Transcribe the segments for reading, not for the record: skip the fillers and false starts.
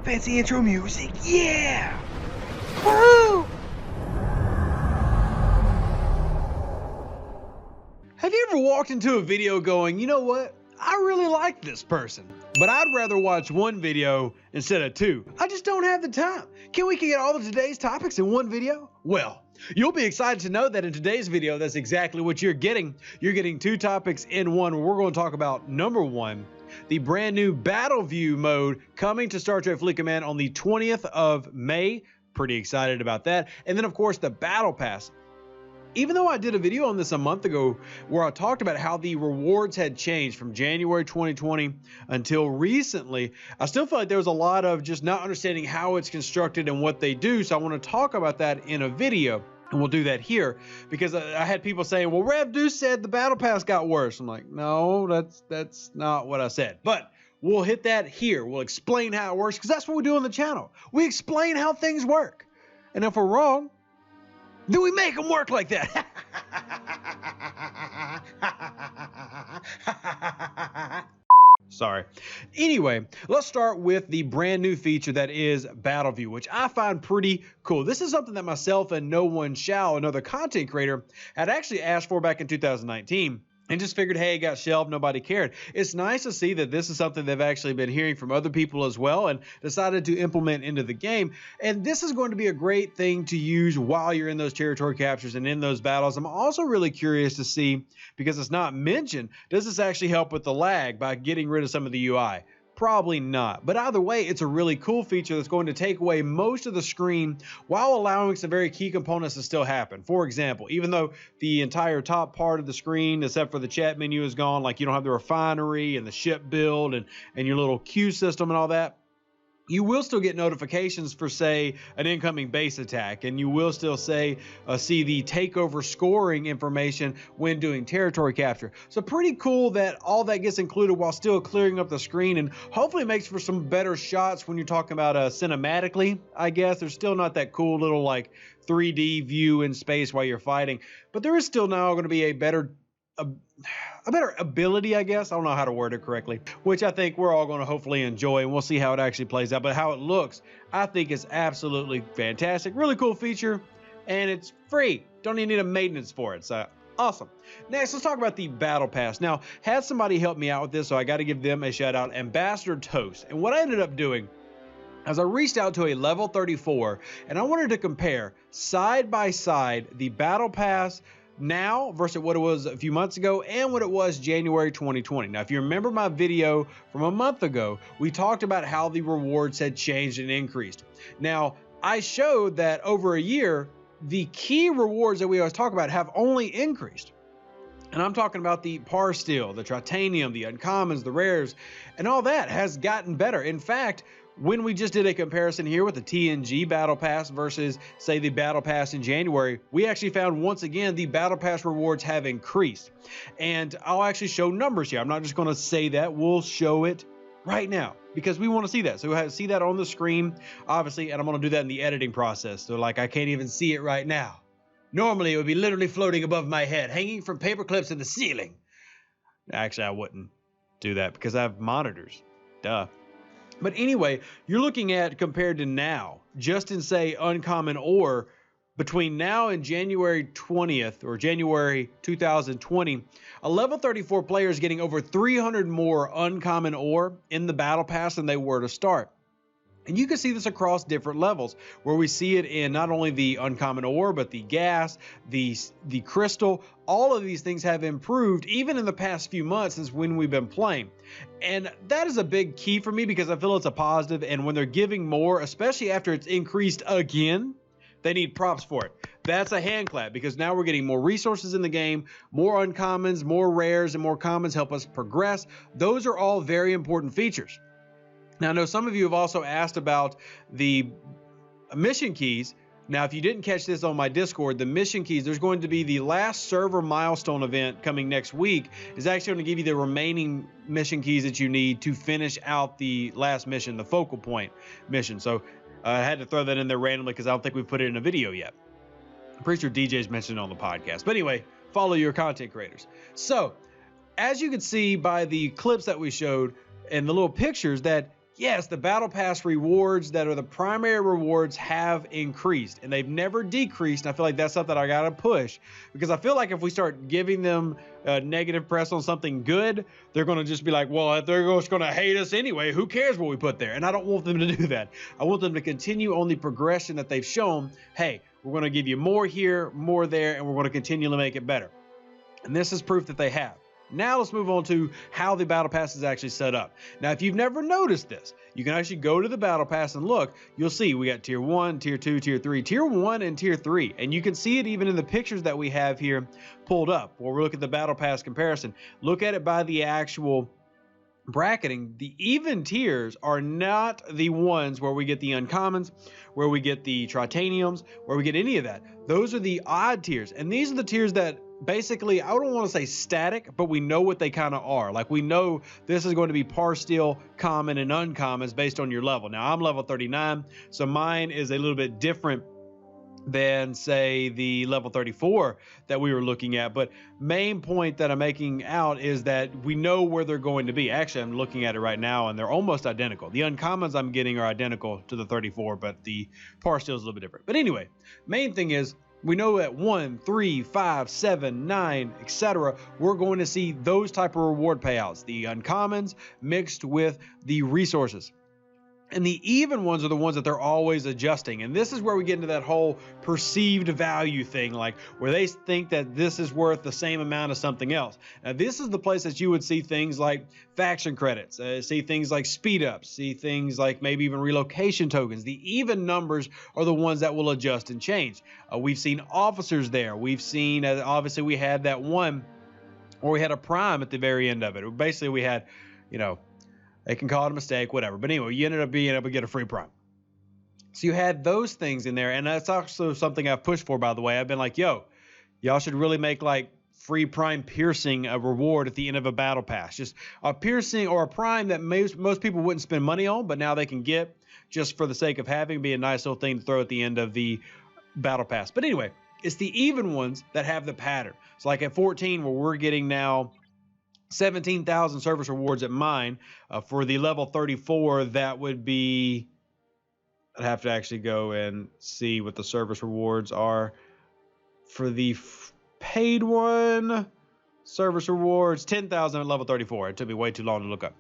Fancy intro music, yeah! Woo! Have you ever walked into a video going, you know what? I really like this person, but I'd rather watch one video instead of two. I just don't have the time. Can we get all of today's topics in one video? Well, you'll be excited to know that in today's video, that's exactly what you're getting. You're getting two topics in one. We're going to talk about number one, the brand new Battleview mode coming to Star Trek Fleet Command on the 20th of May. Pretty excited about that. And then of course the Battle Pass. Even though I did a video on this a month ago where I talked about how the rewards had changed from January 2020 until recently, I still feel like there was a lot of just not understanding how it's constructed and what they do. So I want to talk about that in a video, and we'll do that here because I had people saying, well, Rev Deuce said the Battle Pass got worse. I'm like, no, that's not what I said. But we'll hit that here. We'll explain how it works because that's what we do on the channel. We explain how things work. And if we're wrong, then we make them work like that. Sorry. Anyway, let's start with the brand new feature that is Battleview, which I find pretty cool. This is something that myself and Nowonshall, another content creator, had actually asked for back in 2019. And just figured, hey, it got shelved, nobody cared. It's nice to see that this is something they've actually been hearing from other people as well and decided to implement into the game. And this is going to be a great thing to use while you're in those territory captures and in those battles. I'm also really curious to see, because it's not mentioned, does this actually help with the lag by getting rid of some of the UI? Probably not, but either way, it's a really cool feature that's going to take away most of the screen while allowing some very key components to still happen. For example, even though the entire top part of the screen, except for the chat menu, is gone, like you don't have the refinery and the ship build and your little queue system and all that, you will still get notifications for, say, an incoming base attack, and you will still see the takeover scoring information when doing territory capture. So pretty cool that all that gets included while still clearing up the screen, and hopefully makes for some better shots when you're talking about cinematically, I guess. There's still not that cool little like 3D view in space while you're fighting, but there is still now going to be a better ability, I guess. I don't know how to word it correctly, which I think we're all going to hopefully enjoy, and we'll see how it actually plays out. But how it looks, I think is absolutely fantastic. Really cool feature, and it's free. Don't even need a maintenance for it. So awesome. Next, let's talk about the Battle Pass. Now, had somebody help me out with this, so I got to give them a shout out, Ambassador Toast. And what I ended up doing as I reached out to a level 34, and I wanted to compare side by side the Battle Pass now versus what it was a few months ago and what it was January 2020. Now, if you remember my video from a month ago, we talked about how the rewards had changed and increased. Now, I showed that over a year, the key rewards that we always talk about have only increased. And I'm talking about the par steel, the titanium, the uncommons, the rares, and all that has gotten better. In fact, when we just did a comparison here with the TNG Battle Pass versus, say, the Battle Pass in January, we actually found once again the Battle Pass rewards have increased. And I'll actually show numbers here. I'm not just going to say that. We'll show it right now because we want to see that. So we'll see that on the screen, obviously, and I'm going to do that in the editing process. So, like, I can't even see it right now. Normally, it would be literally floating above my head, hanging from paper clips in the ceiling. Actually, I wouldn't do that because I have monitors. Duh. But anyway, you're looking at, compared to now, just in, say, uncommon ore, between now and January 20th or January 2020, a level 34 player is getting over 300 more uncommon ore in the Battle Pass than they were to start. And you can see this across different levels, where we see it in not only the uncommon ore, but the gas, the crystal. All of these things have improved even in the past few months since when we've been playing. And that is a big key for me because I feel it's a positive. And when they're giving more, especially after it's increased again, they need props for it. That's a hand clap because now we're getting more resources in the game, more uncommons, more rares, and more commons help us progress. Those are all very important features. Now, I know some of you have also asked about the mission keys. Now, if you didn't catch this on my Discord, the mission keys, there's going to be the last server milestone event coming next week is actually going to give you the remaining mission keys that you need to finish out the last mission, the focal point mission. So I had to throw that in there randomly because I don't think we've put it in a video yet. I'm pretty sure DJ's mentioned it on the podcast. But anyway, follow your content creators. So as you can see by the clips that we showed and the little pictures that yes, the Battle Pass rewards that are the primary rewards have increased, and they've never decreased. And I feel like that's something I got to push, because I feel like if we start giving them negative press on something good, they're going to just be like, well, if they're just going to hate us anyway, who cares what we put there? And I don't want them to do that. I want them to continue on the progression that they've shown. Hey, we're going to give you more here, more there, and we're going to continually make it better. And this is proof that they have. Now let's move on to how the Battle Pass is actually set up. Now, if you've never noticed this, you can actually go to the Battle Pass and look. You'll see we got Tier 1, Tier 2, Tier 3, Tier 1, and Tier 3. And you can see it even in the pictures that we have here pulled up. Where we look at the Battle Pass comparison. Look at it by the actual bracketing. The even tiers are not the ones where we get the uncommons, where we get the tritaniums, where we get any of that. Those are the odd tiers. And these are the tiers that basically, I don't want to say static, but we know what they kind of are. Like, we know this is going to be par steel, common, and uncommons based on your level. Now, I'm level 39, so mine is a little bit different than, say, the level 34 that we were looking at. But main point that I'm making out is that we know where they're going to be. Actually, I'm looking at it right now, and they're almost identical. The uncommons I'm getting are identical to the 34, but the par steel is a little bit different. But anyway, main thing is, we know at 1, 3, 5, 7, 9, etc., we're going to see those type of reward payouts, the uncommons mixed with the resources. And the even ones are the ones that they're always adjusting. And this is where we get into that whole perceived value thing, like where they think that this is worth the same amount of something else. Now, this is the place that you would see things like faction credits, see things like speed ups, see things like maybe even relocation tokens. The even numbers are the ones that will adjust and change. We've seen officers there. We've seen, obviously, we had that one where we had a prime at the very end of it. Basically, we had, you know, they can call it a mistake, whatever. But anyway, you ended up being able to get a free prime. So you had those things in there. And that's also something I've pushed for, by the way. I've been like, yo, y'all should really make like free prime piercing a reward at the end of a battle pass. Just a piercing or a prime that most people wouldn't spend money on, but now they can get just for the sake of having, be a nice little thing to throw at the end of the battle pass. But anyway, it's the even ones that have the pattern. So like at 14, where we're getting now 17,000 service rewards at mine. For the level 34, that would be, I'd have to actually go and see what the service rewards are. For the paid one, service rewards, 10,000 at level 34. It took me way too long to look up.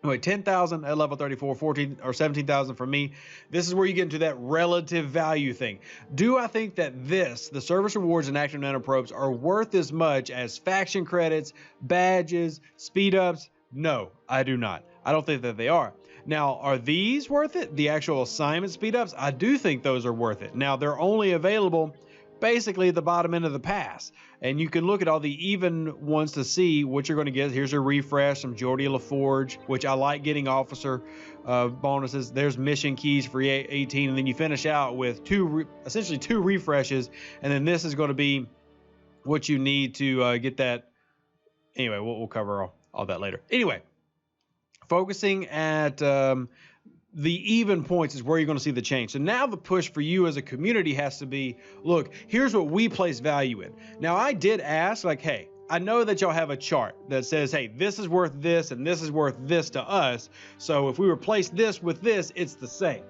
Anyway, 10,000 at level 34, 14 or 17,000 for me. This is where you get into that relative value thing. Do I think that the service rewards and active nanoprobes are worth as much as faction credits, badges, speed ups? No, I do not. I don't think that they are. Now, are these worth it? The actual assignment speed ups? I do think those are worth it. Now, they're only available basically at the bottom end of the pass. And you can look at all the even ones to see what you're going to get. Here's a refresh, some Geordie LaForge, which I like getting officer bonuses. There's mission keys for 18. And then you finish out with essentially two refreshes. And then this is going to be what you need to get that. Anyway, we'll cover all that later. Anyway, focusing at the even points is where you're going to see the change. So now the push for you as a community has to be, look, here's what we place value in. Now, I did ask, like, hey, I know that y'all have a chart that says, hey, this is worth this and this is worth this to us. So if we replace this with this, it's the same.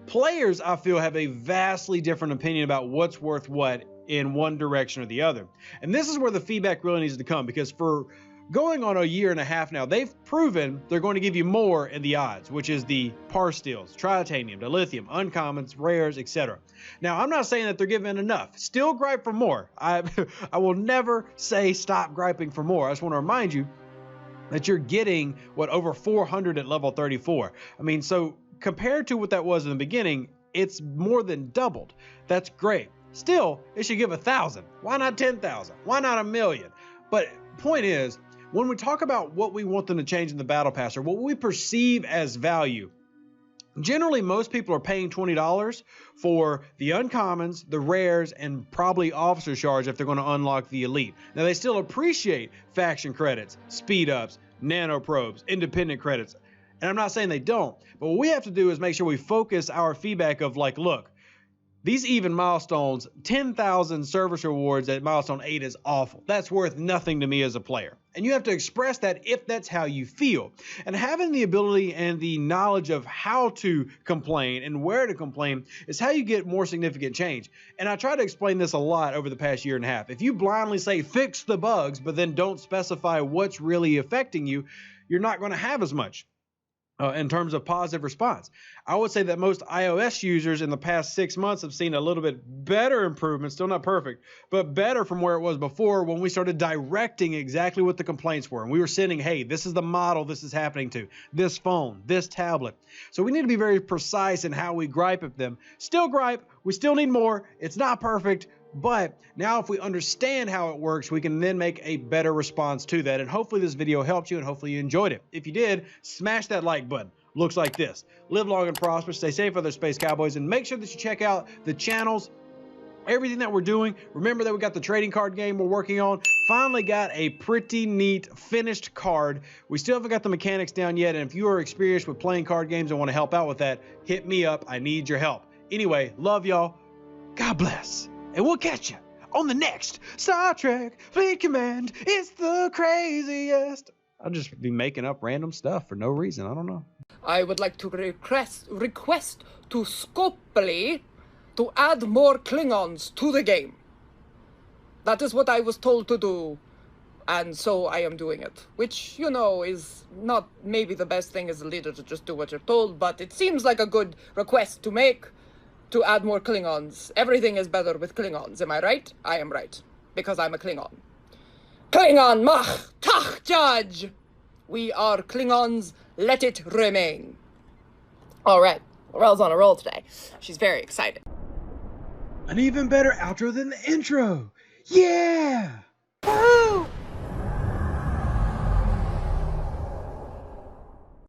Players, I feel, have a vastly different opinion about what's worth what in one direction or the other. And this is where the feedback really needs to come, because for going on a year and a half now, they've proven they're going to give you more in the odds, which is the par steels, tritanium, dilithium, uncommons, rares, etc. Now, I'm not saying that they're giving enough. Still gripe for more. I will never say stop griping for more. I just want to remind you that you're getting, over 400 at level 34. I mean, so compared to what that was in the beginning, it's more than doubled. That's great. Still, it should give 1,000. Why not 10,000? Why not 1,000,000? But point is, when we talk about what we want them to change in the battle pass or what we perceive as value, generally most people are paying $20 for the uncommons, the rares, and probably officer shards if they're going to unlock the elite. Now, they still appreciate faction credits, speed ups, nanoprobes, independent credits. And I'm not saying they don't, but what we have to do is make sure we focus our feedback of like, look, these even milestones, 10,000 service rewards at milestone 8 is awful. That's worth nothing to me as a player. And you have to express that if that's how you feel. And having the ability and the knowledge of how to complain and where to complain is how you get more significant change. And I try to explain this a lot over the past year and a half. If you blindly say fix the bugs, but then don't specify what's really affecting you, you're not going to have as much. In terms of positive response, I would say that most iOS users in the past 6 months have seen a little bit better improvement, still not perfect, but better from where it was before when we started directing exactly what the complaints were. And we were sending, hey, this is the model this is happening to, this phone, this tablet. So we need to be very precise in how we gripe at them. Still gripe, we still need more. It's not perfect. But now if we understand how it works, we can then make a better response to that. And hopefully this video helped you and hopefully you enjoyed it. If you did, smash that like button. Looks like this. Live long and prosper, stay safe, other Space Cowboys, and make sure that you check out the channels, everything that we're doing. Remember that we got the trading card game we're working on. Finally got a pretty neat finished card. We still haven't got the mechanics down yet. And if you are experienced with playing card games and want to help out with that, hit me up. I need your help. Anyway, love y'all. God bless. And we'll catch you on the next Star Trek Fleet Command. It's the craziest. I'll just be making up random stuff for no reason. I don't know. I would like to request to Scopely to add more Klingons to the game. That is what I was told to do, and so I am doing it. Which, you know, is not maybe the best thing as a leader to just do what you're told, but it seems like a good request to make. To add more Klingons. Everything is better with Klingons, am I right? I am right, because I'm a Klingon. Klingon mach tach judge! We are Klingons, let it remain. Alright, Laurel's on a roll today. She's very excited. An even better outro than the intro! Yeah! Woo!